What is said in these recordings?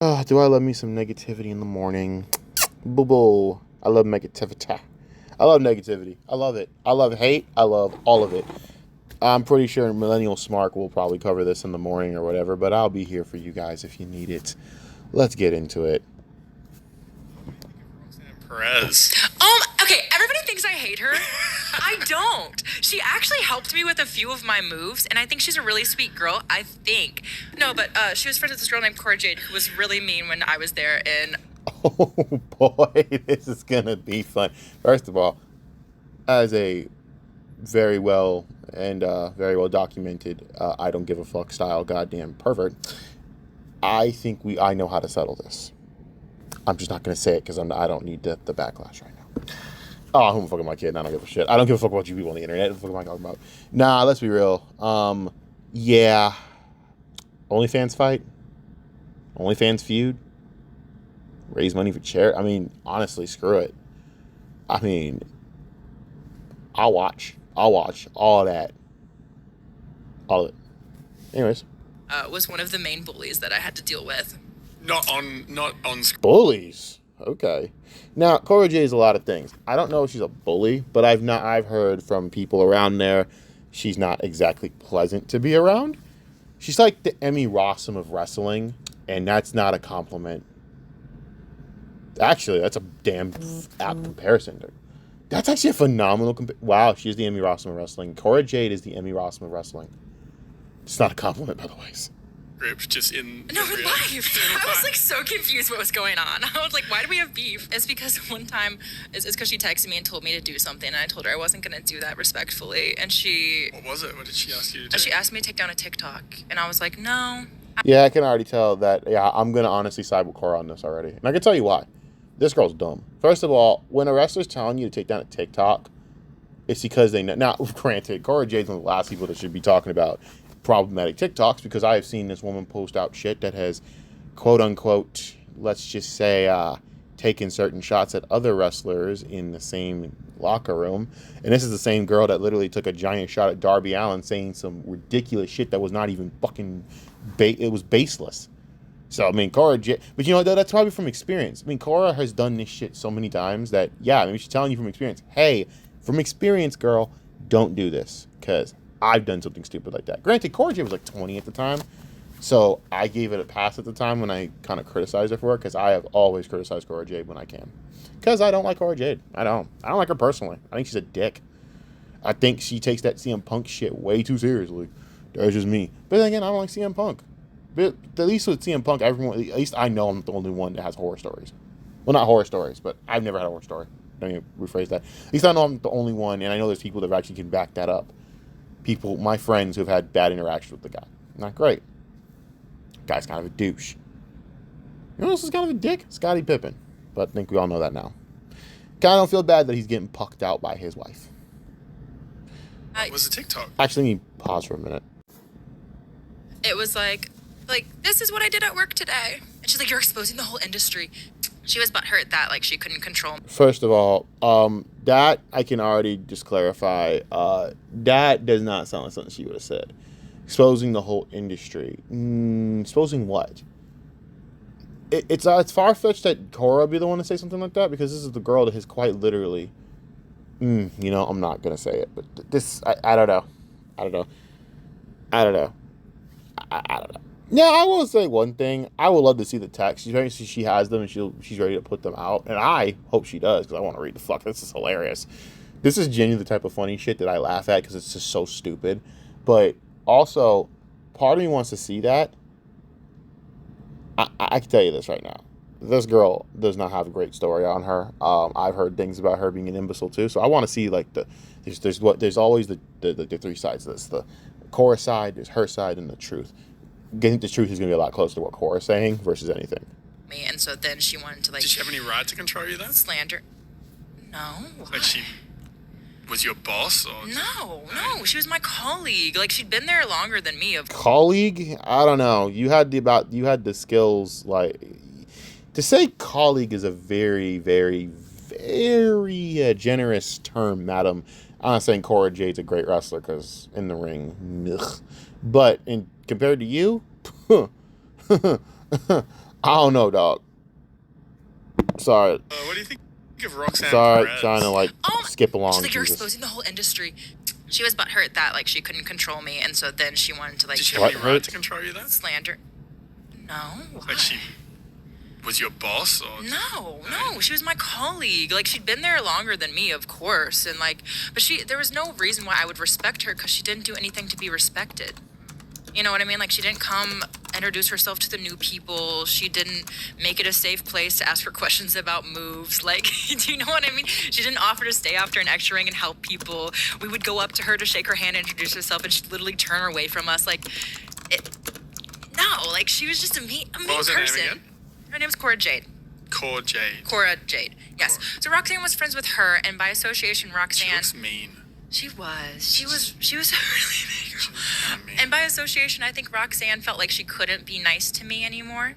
Oh, do I love me some negativity in the morning? Boo boo. I love negativity. I love negativity. I love it. I love hate. I love all of it. I'm pretty sure Millennial Smart will probably cover this in the morning or whatever, but I'll be here for you guys if you need it. Let's get into it. Perez. Okay, everybody thinks I hate her. I don't. She actually helped me with a few of my moves, and I think she's a really sweet girl, I think. No, but she was friends with this girl named Cora Jade who was really mean when I was there, and Oh boy, this is gonna be fun. First of all, as a very well documented I don't give a fuck style goddamn pervert, I know how to settle this. I'm just not gonna say it because I don't need the backlash right now. Oh, who the fuck am I kidding? I don't give a shit. I don't give a fuck about you people on the internet. What the fuck am I talking about? Nah, let's be real. Yeah. OnlyFans fight? OnlyFans feud? Raise money for charity? I mean, honestly, screw it. I mean, I'll watch. I'll watch all that. All of it. Anyways. was one of the main bullies that I had to deal with. Not on screen. Bullies. Okay. Now, Cora J is a lot of things. I don't know if she's a bully, but I've heard from people around there she's not exactly pleasant to be around. She's like the Emmy Rossum of wrestling, and that's not a compliment. Actually, that's a damn apt comparison. That's actually a phenomenal wow, she's the Emmy Rossum of wrestling. Cora Jade is the Emmy Rossum of wrestling. It's not a compliment, by the way. Script just in. No, in life. I was like so confused what was going on. I was like, why do we have beef? It's because one time, it's because she texted me and told me to do something, and I told her I wasn't going to do that respectfully. And she. What was it? What did she ask you to do? She asked me to take down a TikTok, and I was like, no. Yeah, I can already tell that. Yeah, I'm going to honestly side with Cora on this already. And I can tell you why. This girl's dumb. First of all, when a wrestler's telling you to take down a TikTok, it's because they know. Now, granted, Cora Jade's one of the last people that should be talking about problematic TikToks, because I have seen this woman post out shit that has, quote unquote, let's just say, taken certain shots at other wrestlers in the same locker room. And this is the same girl that literally took a giant shot at Darby Allin, saying some ridiculous shit that was not even fucking, it was baseless. So, I mean, Cora, but you know, that's probably from experience. I mean, Cora has done this shit so many times that, yeah, maybe she's telling you from experience, hey, from experience, girl, don't do this, because I've done something stupid like that. Granted, Cora Jade was like 20 at the time, so I gave it a pass at the time when I kind of criticized her for it, because I have always criticized Cora Jade when I can. Because I don't like Cora Jade. I don't like her personally. I think she's a dick. I think she takes that CM Punk shit way too seriously. That's just me. But then again, I don't like CM Punk. But at least with CM Punk, everyone, at least I know I'm the only one that has horror stories. Well, not horror stories, but I've never had a horror story. Let me rephrase that. At least I know I'm the only one, and I know there's people that actually can back that up. People, my friends who've had bad interactions with the guy. Not great. Guy's kind of a douche. You know, this is kind of a dick? Scottie Pippen. But I think we all know that now. Kind of don't feel bad that he's getting pucked out by his wife. What was the TikTok? Actually, let me pause for a minute. It was like, this is what I did at work today. And she's like, you're exposing the whole industry. She was butthurt that, like, she couldn't control me. First of all, that I can already just clarify. That does not sound like something she would have said. Exposing the whole industry. Exposing what? It's far-fetched that Cora be the one to say something like that, because this is the girl that has quite literally... you know, I'm not going to say it, but this... I don't know. I don't know. I don't know. I don't know. Yeah, I will say one thing. I would love to see the text. She has them, and she's ready to put them out. And I hope she does, because I want to read the fuck. This is hilarious. This is genuinely the type of funny shit that I laugh at, because it's just so stupid. But also, part of me wants to see that. I can tell you this right now. This girl does not have a great story on her. I've heard things about her being an imbecile too. So I want to see, like, there's always the three sides of this. The Cora side, there's her side, and the truth. I think the truth is going to be a lot closer to what Cora's saying versus anything. Me, and so then she wanted to, like... Did she have any right to control you then? Slander. No. Why? Like she was your boss? Or No. She was my colleague. Like, she'd been there longer than me. Colleague? I don't know. You had the skills, like... To say colleague is a very, very, very generous term, madam. I'm not saying Cora Jade's a great wrestler, because in the ring, ugh. But compared to you, I don't know, dog. Sorry. What do you think of Roxanne Sorry, Perez? trying to like skip along. She's like, you're Jesus. exposing the whole industry. She was butthurt that like she couldn't control me, and so then she wanted to like Did she have any right to control you then? slander. No, why? Like she was your boss, or No, she was my colleague. Like she'd been there longer than me, of course, and like, but there was no reason why I would respect her because she didn't do anything to be respected. You know what I mean? Like she didn't come introduce herself to the new people. She didn't make it a safe place to ask her questions about moves. Like, do you know what I mean? She didn't offer to stay after an extra ring and help people. We would go up to her to shake her hand, introduce herself, and she'd literally turn her away from us. Like, no, like she was just a mean What was her name again? Her name's Cora Jade. Cora Jade. Cora Jade, yes. Cora. So Roxanne was friends with her, and by association, She Roxanne. looks mean. She was a really big girl. Kinda mean. And by association, I think Roxanne felt like she couldn't be nice to me anymore.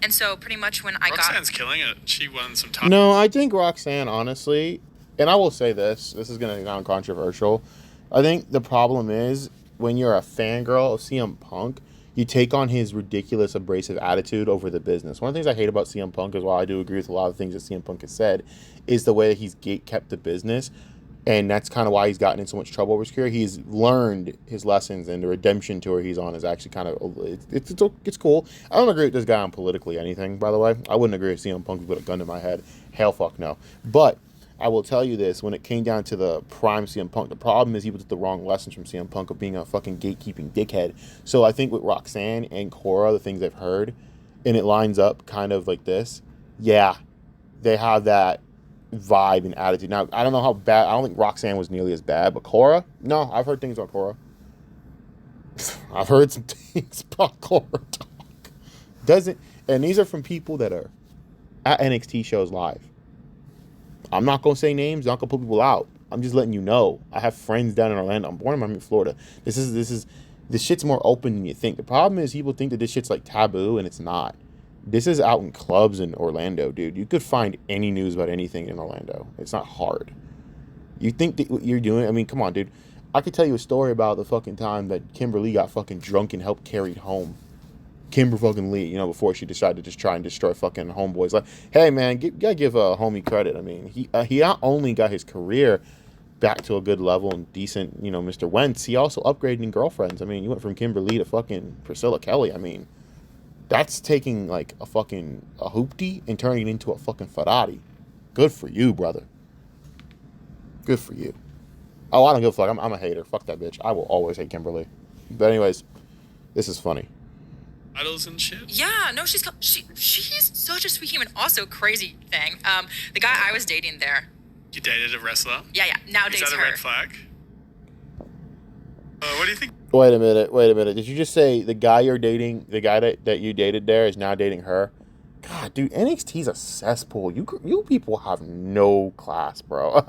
And so pretty much when Roxanne's killing it. She won some time. No, I think Roxanne, honestly, and I will say this is going to sound controversial. I think the problem is when you're a fangirl of CM Punk, you take on his ridiculous abrasive attitude over the business. One of the things I hate about CM Punk, as well, I do agree with a lot of things that CM Punk has said, is the way that he's gate-kept the business. And that's kind of why he's gotten in so much trouble over his career. He's learned his lessons, and the redemption tour he's on is actually kind of it's cool. I don't agree with this guy on politically anything, by the way. I wouldn't agree with CM Punk if he put a gun to my head. Hell fuck no. But I will tell you this, when it came down to the prime CM Punk, the problem is he took the wrong lessons from CM Punk of being a fucking gatekeeping dickhead. So I think with Roxanne and Cora, the things I've heard, and it lines up kind of like this, yeah, they have that vibe and attitude. Now, I don't know how bad, I don't think Roxanne was nearly as bad, but Cora, no, I've heard things about Cora. I've heard some things about Cora talk. And these are from people that are at NXT shows live. I'm not going to say names, I'm not going to put people out. I'm just letting you know. I have friends down in Orlando. I'm born in Miami, Florida. This shit's more open than you think. The problem is people think that this shit's like taboo, and it's not. This is out in clubs in Orlando, dude. You could find any news about anything in Orlando. It's not hard. You think that what you're doing, I mean, come on, dude. I could tell you a story about the fucking time that Kimberly got fucking drunk and helped carried home. Kimber fucking Lee, you know, before she decided to just try and destroy fucking homeboys. Like, hey, man, you gotta give a homie credit. I mean, he not only got his career back to a good level and decent, you know, Mr. Wentz, he also upgraded in girlfriends. I mean, you went from Kimberly to fucking Priscilla Kelly. I mean, that's taking like a hoopty and turning it into a fucking Ferrari. Good for you, brother. Good for you. Oh, I don't give a fuck. I'm a hater. Fuck that bitch. I will always hate Kimberly. But anyways, this is funny. Idols and shit. Yeah, no, she's such a sweet human. Also, crazy thing. The guy I was dating there. You dated a wrestler? Yeah. Now Is dates that a her. red flag? What do you think? Wait a minute. Did you just say the guy you're dating, the guy that you dated there is now dating her? God, dude, NXT's a cesspool. You people have no class, bro.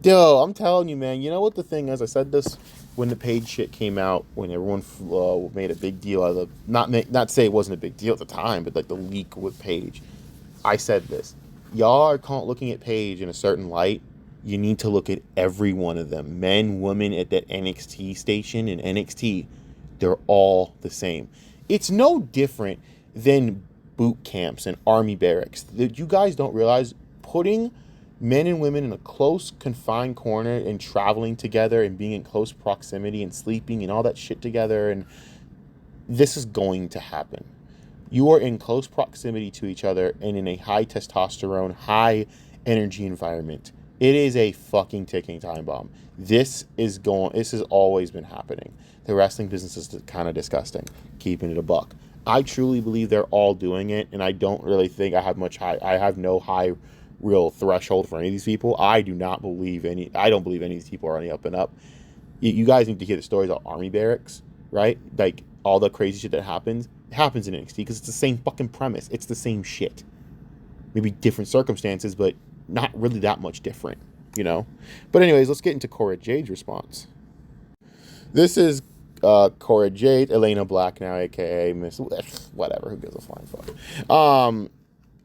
Yo, I'm telling you, man. You know what the thing is? I said this when the Paige shit came out, when everyone made a big deal out of not say it wasn't a big deal at the time, but like the leak with Paige. I said this. Y'all are looking at Paige in a certain light. You need to look at every one of them. Men, women at that NXT station in NXT, they're all the same. It's no different than boot camps and army barracks. You guys don't realize putting men and women in a close, confined corner and traveling together and being in close proximity and sleeping and all that shit together, and this is going to happen. You are in close proximity to each other and in a high testosterone, high energy environment. It is a fucking ticking time bomb. This has always been happening. The wrestling business is kind of disgusting, keeping it a buck. I truly believe they're all doing it, and I don't really think I have no high real threshold for any of these people. I don't believe any of these people are on the up and up. You guys need to hear the stories of army barracks, right? Like all the crazy shit that happens in NXT because it's the same fucking premise. It's the same shit. Maybe different circumstances, but not really that much different, you know? But anyways, let's get into Cora Jade's response. This is Cora Jade, Elena Black now, a.k.a. Miss... Whatever, who gives a flying fuck?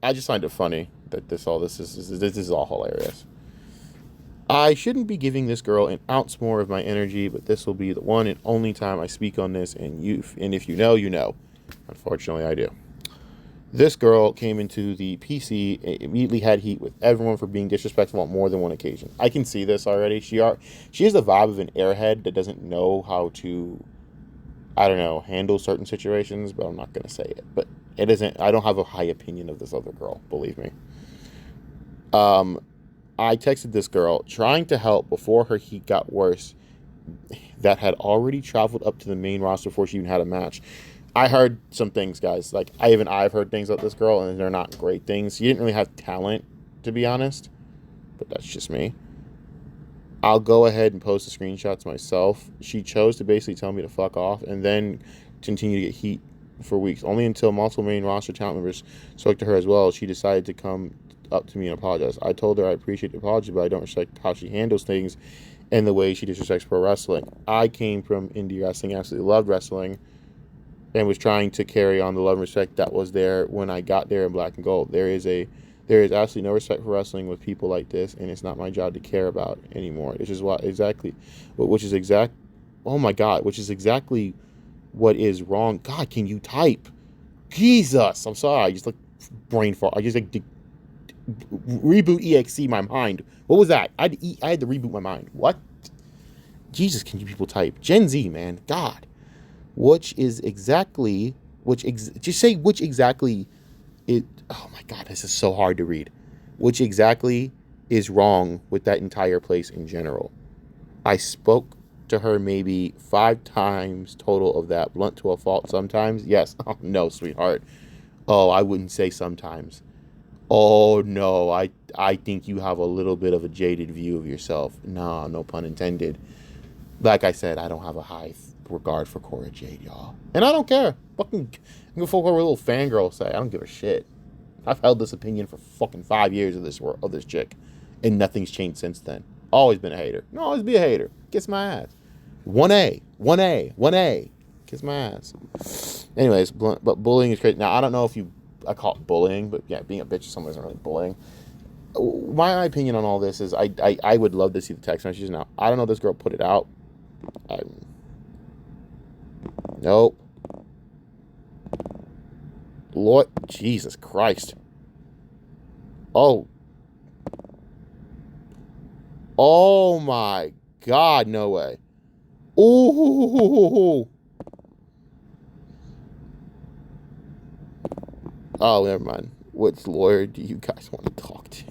I just find it funny that this is all hilarious. I shouldn't be giving this girl an ounce more of my energy, but this will be the one and only time I speak on this, and if you know, you know. Unfortunately, I do. This girl came into the PC, immediately had heat with everyone for being disrespectful on more than one occasion. I can see this already. She has the vibe of an airhead that doesn't know how to, I don't know, handle certain situations, but I'm not going to say it. But it isn't, I don't have a high opinion of this other girl, believe me. I texted this girl trying to help before her heat got worse, that had already traveled up to the main roster before she even had a match. I heard some things, guys. Like, I've heard things about this girl, and they're not great things. She didn't really have talent, to be honest. But that's just me. I'll go ahead and post the screenshots myself. She chose to basically tell me to fuck off, and then continue to get heat for weeks. Only until multiple main roster talent members spoke to her as well, she decided to come up to me and apologize. I told her I appreciate the apology, but I don't respect how she handles things and the way she disrespects pro wrestling. I came from indie wrestling, absolutely loved wrestling, and was trying to carry on the love and respect that was there when I got there in black and gold. There is absolutely no respect for wrestling with people like this, and it's not my job to care about anymore. Which is exactly what is wrong. God, can you type? Jesus, I'm sorry. I just like brain fart. I just like reboot exe my mind. What was that? I had to reboot my mind. What? Jesus, can you people type? Gen Z, man. God. Just say which exactly it. Oh my God, this is so hard to read. Which exactly is wrong with that entire place in general? I spoke to her maybe 5 times total of that. Blunt to a fault sometimes. Yes. Oh, no, sweetheart. Oh, I wouldn't say sometimes. Oh no, I think you have a little bit of a jaded view of yourself. No, no pun intended. Like I said, I don't have a high regard for Cora Jade, y'all. And I don't care. Fucking give a fuck what a little fangirl say. I don't give a shit. I've held this opinion for fucking 5 years of this chick. And nothing's changed since then. Always been a hater. No, always be a hater. Kiss my ass. 1A. Kiss my ass. Anyways, but bullying is crazy. Now, I don't know if I call it bullying, but yeah, being a bitch to someone isn't really bullying. My opinion on all this is I would love to see the text messages now. I don't know if this girl put it out. Nope. Lord Jesus Christ. Oh my God, no way. Ooh. Oh, never mind. Which lawyer do you guys want to talk to?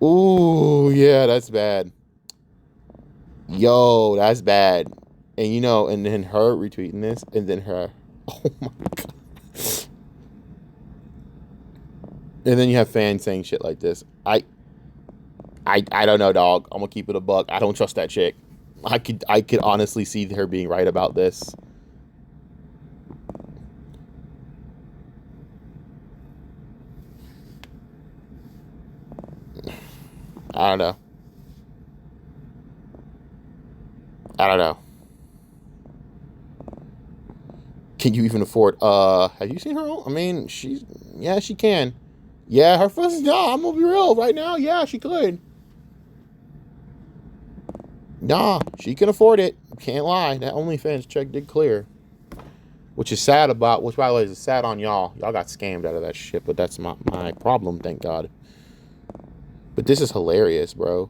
Ooh, yeah, that's bad. Yo, that's bad. And and then her retweeting this, and then her, oh my God. And then you have fans saying shit like this. I don't know, dog. I'm gonna keep it a buck. I don't trust that chick. I could honestly see her being right about this. I don't know. Can you even afford, have you seen her? I mean, she can. Yeah, her first job, I'm gonna be real right now. Yeah, she could. Nah, she can afford it. Can't lie. That OnlyFans check did clear. Which is sad which by the way is sad on y'all. Y'all got scammed out of that shit, but that's my problem, thank God. But this is hilarious, bro.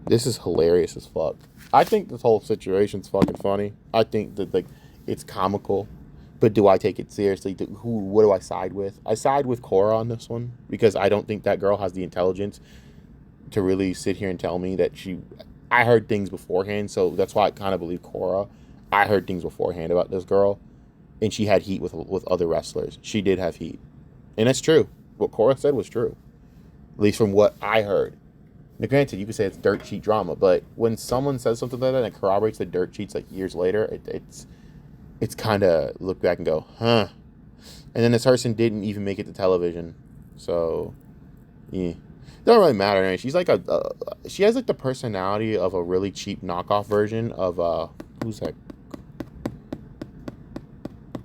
This is hilarious as fuck. I think this whole situation's fucking funny. I think that it's comical. But do I take it seriously? What do I side with? I side with Cora on this one because I don't think that girl has the intelligence to really sit here and tell me that I heard things beforehand, so that's why I kind of believe Cora. I heard things beforehand about this girl, and she had heat with other wrestlers. She did have heat. And that's true. What Cora said was true. At least from what I heard. Now, granted, you could say it's dirt sheet drama, but when someone says something like that and corroborates the dirt sheets like years later, it's kind of look back and go, huh. And then this person didn't even make it to television. So, yeah. It don't really matter. Anyway. She's like she has like the personality of a really cheap knockoff version of, who's that?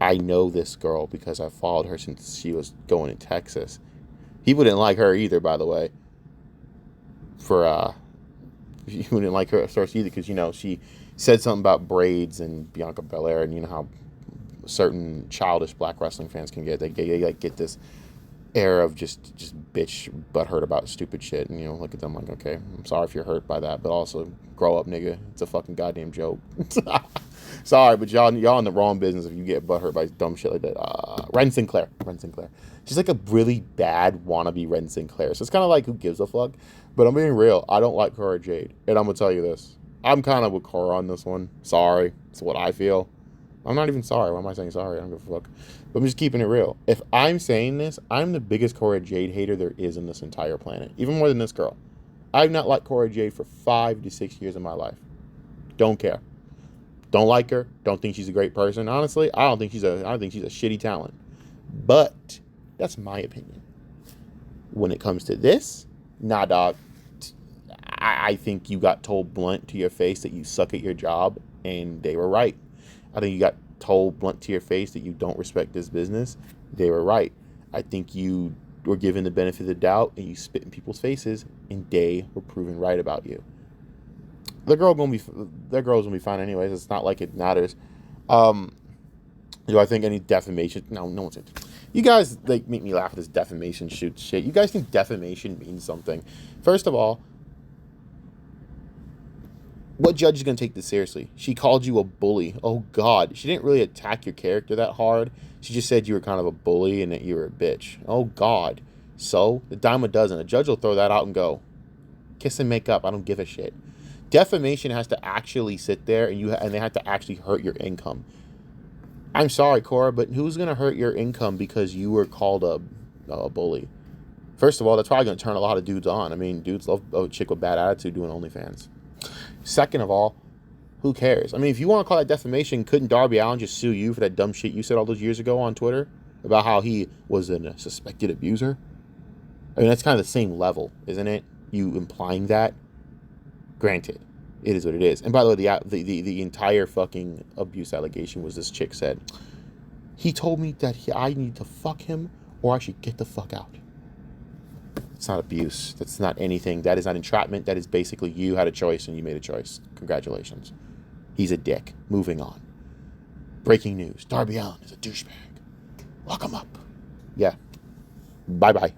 I know this girl because I followed her since she was going to Texas. People didn't like her either, by the way. You wouldn't like her at first either because, she said something about braids and Bianca Belair and you know how certain childish black wrestling fans can get. They like get this air of just bitch butthurt about stupid shit, and look at them like, okay, I'm sorry if you're hurt by that, but also grow up, nigga. It's a fucking goddamn joke. Sorry, but y'all in the wrong business if you get butthurt by dumb shit like that. Wren Sinclair. She's like a really bad wannabe Wren Sinclair. So it's kind of like, who gives a fuck? But I'm being real. I don't like Cora Jade, and I'm gonna tell you this. I'm kind of with Cora on this one. Sorry, it's what I feel. I'm not even sorry. Why am I saying sorry? I don't give a fuck. But I'm just keeping it real. If I'm saying this, I'm the biggest Cora Jade hater there is in this entire planet. Even more than this girl. I've not liked Cora Jade for 5 to 6 years of my life. Don't care. Don't like her. Don't think she's a great person. Honestly, I don't think she's a shitty talent. But that's my opinion. When it comes to this, nah, dog. I think you got told blunt to your face that you suck at your job, and they were right. I think you got told blunt to your face that you don't respect this business. They were right. I think you were given the benefit of the doubt, and you spit in people's faces, and they were proven right about you. That girl's gonna be fine anyways. It's not like it matters. Do I think any defamation? No one's into. You guys make me laugh at this defamation shit. You guys think defamation means something? First of all, what judge is going to take this seriously? She called you a bully. Oh, God. She didn't really attack your character that hard. She just said you were kind of a bully and that you were a bitch. Oh, God. So, the dime a dozen. A judge will throw that out and go, kiss and make up. I don't give a shit. Defamation has to actually sit there, and they have to actually hurt your income. I'm sorry, Cora, but who's going to hurt your income because you were called a bully? First of all, that's probably going to turn a lot of dudes on. I mean, dudes love a chick with bad attitude doing OnlyFans. Second of all, who cares? I mean, if you want to call that defamation, couldn't Darby Allin just sue you for that dumb shit you said all those years ago on Twitter about how he was a suspected abuser? I mean, that's kind of the same level, isn't it? You implying that? Granted, it is what it is. And by the way, the entire fucking abuse allegation was this chick said, he told me that I need to fuck him or I should get the fuck out. It's not abuse. That's not anything. That is not entrapment. That is basically you had a choice and you made a choice. Congratulations. He's a dick. Moving on. Breaking news. Darby Allin is a douchebag. Lock him up. Yeah. Bye-bye.